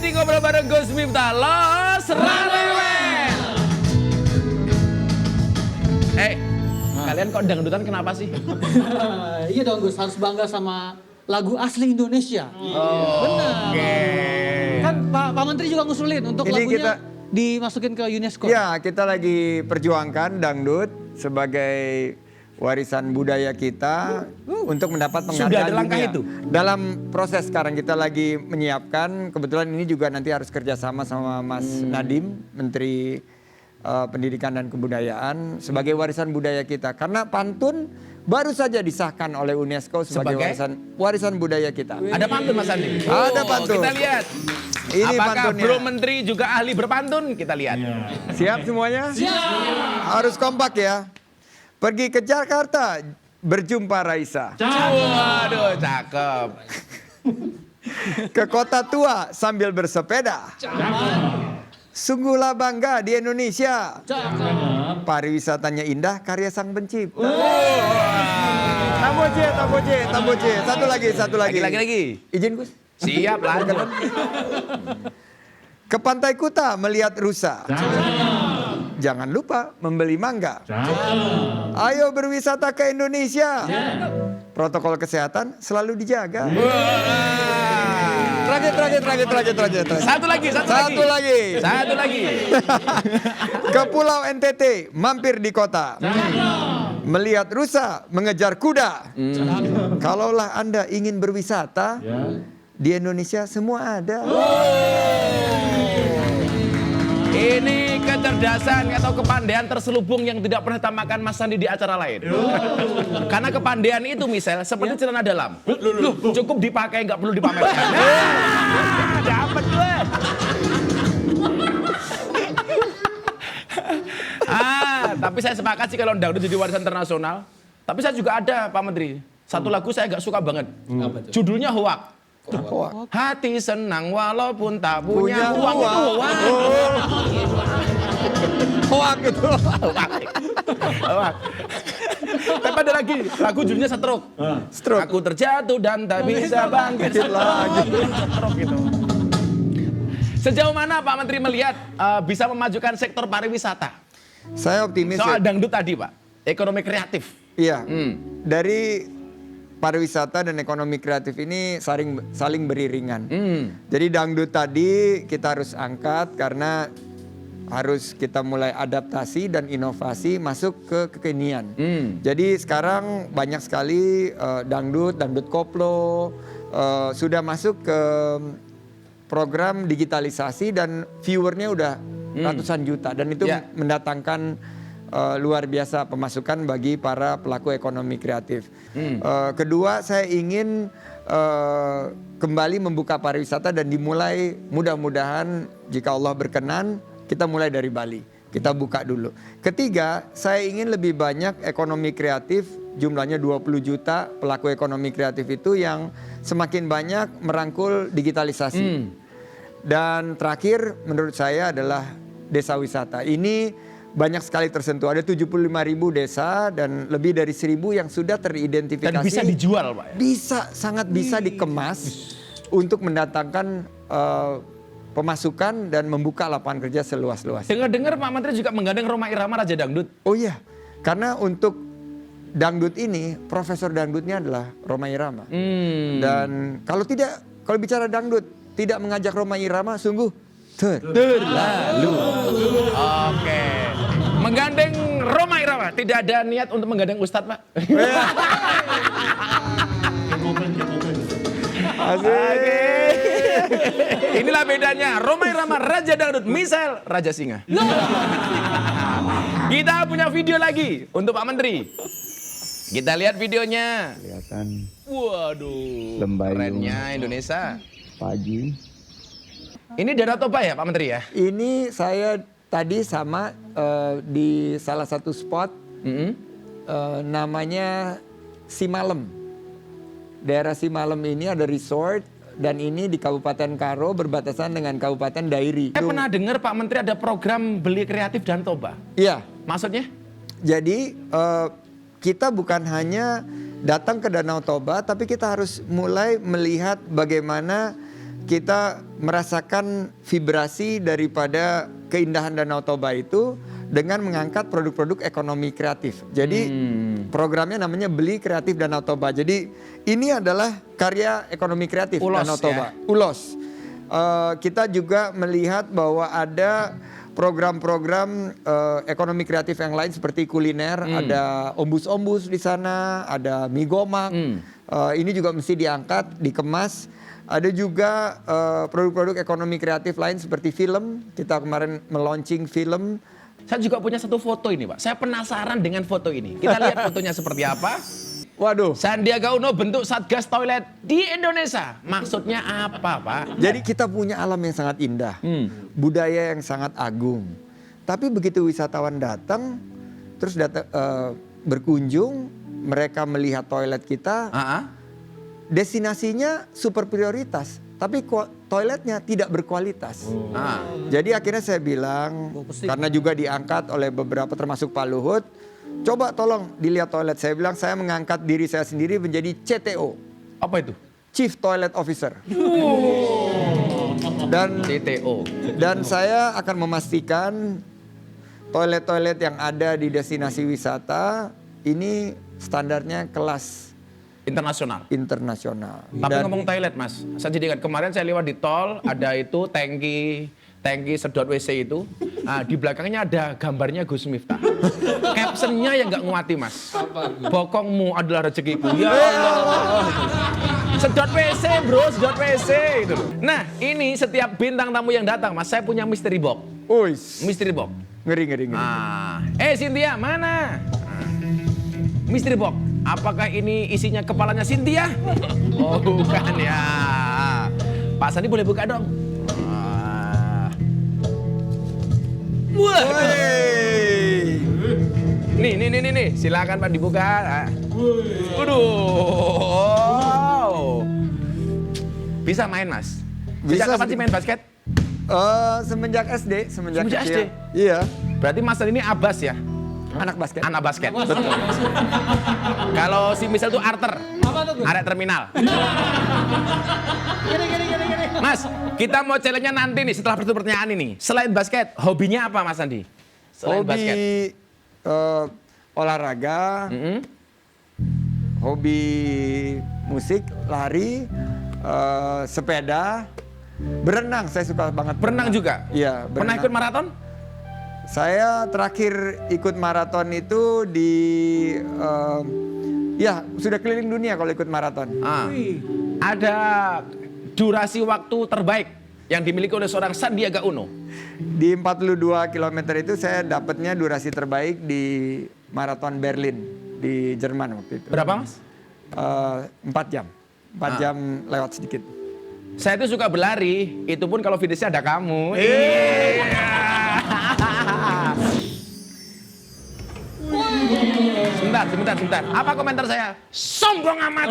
di Ngobrol Bareng Gus Miftah, Los Rarewel. Kalian kok dangdutan kenapa sih? Iya dong Gus, harus bangga sama lagu asli Indonesia. Benar. Kan Pak Menteri juga ngusulin untuk Ini lagunya dimasukin ke UNESCO. Ya, kita lagi perjuangkan dangdut sebagai warisan budaya kita untuk mendapat penghargaan Sudah ada langkah dunia. itu? Dalam proses sekarang kita lagi menyiapkan, kebetulan ini juga nanti harus kerjasama sama Mas Nadiem, Menteri Pendidikan dan Kebudayaan sebagai warisan budaya kita. Karena pantun baru saja disahkan oleh UNESCO sebagai warisan budaya kita. Ada pantun Mas Andi? Ada pantun. Kita lihat. Ini Apakah pantunnya. Bro Menteri juga ahli berpantun? Kita lihat. Siap semuanya? Siap. Harus kompak ya. Pergi ke Jakarta, berjumpa Raisa. Waduh, cakep. Ke kota tua sambil bersepeda. Sungguhlah bangga di Indonesia. Pariwisatanya indah, karya sang pencipta. Tamboje. Satu lagi. Lagi. Izin Gus. Siap, lanjut. Ke Pantai Kuta melihat rusa. Jangan lupa membeli mangga. Ayo berwisata ke Indonesia. Protokol kesehatan selalu dijaga. Terakhir. Satu lagi. Ke Pulau NTT, mampir di kota. Melihat rusa, mengejar kuda. Kalaulah Anda ingin berwisata, di Indonesia semua ada. Ini kecerdasan atau kepandaian terselubung yang tidak pernah ditamakan Mas Sandi di acara lain. Karena kepandaian itu misal seperti celana dalam. Loh, cukup dipakai nggak perlu dipamerkan. Dapat gue. Tapi saya sepakat sih kalau dangdut jadi warisan internasional. Tapi saya juga ada Pak Menteri. Satu lagu saya agak suka banget. Judulnya Hoak. Hati senang walaupun tak punya uang. Itu Hoak itu. Hoak. Tapi ada lagi, lagu judulnya Stroke. Aku terjatuh dan tak bisa bangkit lagi. Stroke gitu. Sejauh mana Pak Menteri melihat bisa memajukan sektor pariwisata? Saya optimis. Soal dangdut tadi Pak, ekonomi kreatif. Iya, dari pariwisata dan ekonomi kreatif ini saling beriringan. Jadi dangdut tadi kita harus angkat karena harus kita mulai adaptasi dan inovasi masuk ke kekinian. Jadi sekarang banyak sekali dangdut koplo sudah masuk ke program digitalisasi dan viewernya udah ratusan juta dan itu mendatangkan luar biasa pemasukan bagi para pelaku ekonomi kreatif. Kedua, saya ingin kembali membuka pariwisata dan dimulai mudah-mudahan jika Allah berkenan kita mulai dari Bali. Kita buka dulu. Ketiga, saya ingin lebih banyak ekonomi kreatif, jumlahnya 20 juta pelaku ekonomi kreatif itu yang semakin banyak merangkul digitalisasi. Dan terakhir menurut saya adalah desa wisata. Ini banyak sekali tersentuh. Ada 75.000 desa dan lebih dari 1.000 yang sudah teridentifikasi. Dan bisa dijual Pak ya? Bisa, sangat bisa dikemas untuk mendatangkan pemasukan dan membuka lapangan kerja seluas-luas. Dengar-dengar Pak Menteri juga menggandeng Rhoma Irama Raja Dangdut. Oh iya, karena untuk dangdut ini, profesor dangdutnya adalah Rhoma Irama. Dan kalau bicara dangdut, tidak mengajak Rhoma Irama sungguh terlalu. Oke. Menggandeng Rhoma Irama, tidak ada niat untuk menggandeng Ustadz Pak? Asik. Inilah bedanya Rhoma Irama Raja Dangdut, misal Raja Singa. Kita punya video lagi untuk Pak Menteri. Kita lihat videonya. Kelihatan Waduh, Lembayung. kerennya Indonesia. pagi. Ini Danau Toba ya Pak Menteri ya? Ini saya tadi sama di salah satu spot namanya Simalem. Daerah Simalem ini ada resort dan ini di Kabupaten Karo berbatasan dengan Kabupaten Dairi. Saya pernah dengar Pak Menteri ada program beli kreatif Danau Toba. Iya. Maksudnya? Jadi kita bukan hanya datang ke Danau Toba, tapi kita harus mulai melihat bagaimana kita merasakan vibrasi daripada keindahan Danau Toba itu dengan mengangkat produk-produk ekonomi kreatif. Jadi programnya namanya Beli Kreatif Danau Toba. Jadi ini adalah karya ekonomi kreatif Ulos, Danau Toba. ya? Ulos. Kita juga melihat bahwa ada program-program ekonomi kreatif yang lain seperti kuliner, ada ombus-ombus di sana, ada mie gomak. Ini juga mesti diangkat, dikemas. Ada juga produk-produk ekonomi kreatif lain seperti film. Kita kemarin meluncing film. Saya juga punya satu foto ini, Pak. Saya penasaran dengan foto ini. Kita lihat fotonya seperti apa. Waduh. Sandiaga Uno bentuk Satgas Toilet di Indonesia. Maksudnya apa, Pak? Jadi kita punya alam yang sangat indah, budaya yang sangat agung. Tapi begitu wisatawan datang, terus berkunjung, mereka melihat toilet kita, destinasinya super prioritas, tapi toiletnya tidak berkualitas. Jadi akhirnya saya bilang, karena juga diangkat oleh beberapa termasuk Pak Luhut, coba tolong dilihat toilet. Saya bilang saya mengangkat diri saya sendiri menjadi CTO. Apa itu? Chief Toilet Officer. Dan CTO. Dan saya akan memastikan toilet-toilet yang ada di destinasi wisata ini standarnya kelas Internasional. Tapi Dan ngomong toilet, Mas. Saya jadi ingat kemarin saya lewat di tol, ada itu tangki sedot WC itu. Di belakangnya ada gambarnya Gus Miftah. Captionnya yang nggak nguati, Mas. Bokongmu adalah rezekiku. Ya Allah. Sedot WC, bro, sedot WC itu. Nah, ini setiap bintang tamu yang datang, Mas, saya punya mystery box. Uis. Mystery box. Ngeri. Cynthia, mana? Mystery box. Apakah ini isinya kepalanya Cynthia? Oh, bukan ya. Pak Sandi boleh buka dong. Wah. Nih. Silakan Pak dibuka. Waduh. Bisa main, Mas? Sejak kapan sih main basket? Semenjak SD, semenjak kecil. SD? Iya. Berarti Mas ini Abbas ya? Anak basket. Anak basket. Betul. Kalau si Misal itu arter. Apa tuh, Gus? Arek terminal. Gini. Mas, kita mau challenge-nya nanti nih setelah pertanyaan ini. Selain basket, hobinya apa Mas Andi? Selain basket. Hobi olahraga, hobi musik, lari, sepeda, berenang. Saya suka banget Berenang juga? Iya, berenang. Pernah ikut maraton? Saya terakhir ikut maraton itu di ya sudah keliling dunia kalau ikut maraton. Ada durasi waktu terbaik yang dimiliki oleh seorang Sandiaga Uno. Di 42 km itu saya dapatnya durasi terbaik di maraton Berlin di Jerman waktu itu. Berapa, Mas? 4 jam. 4 jam lewat sedikit. Saya itu suka berlari, itu pun kalau finishnya ada kamu. Sebentar. Apa komentar saya? Sombong amat.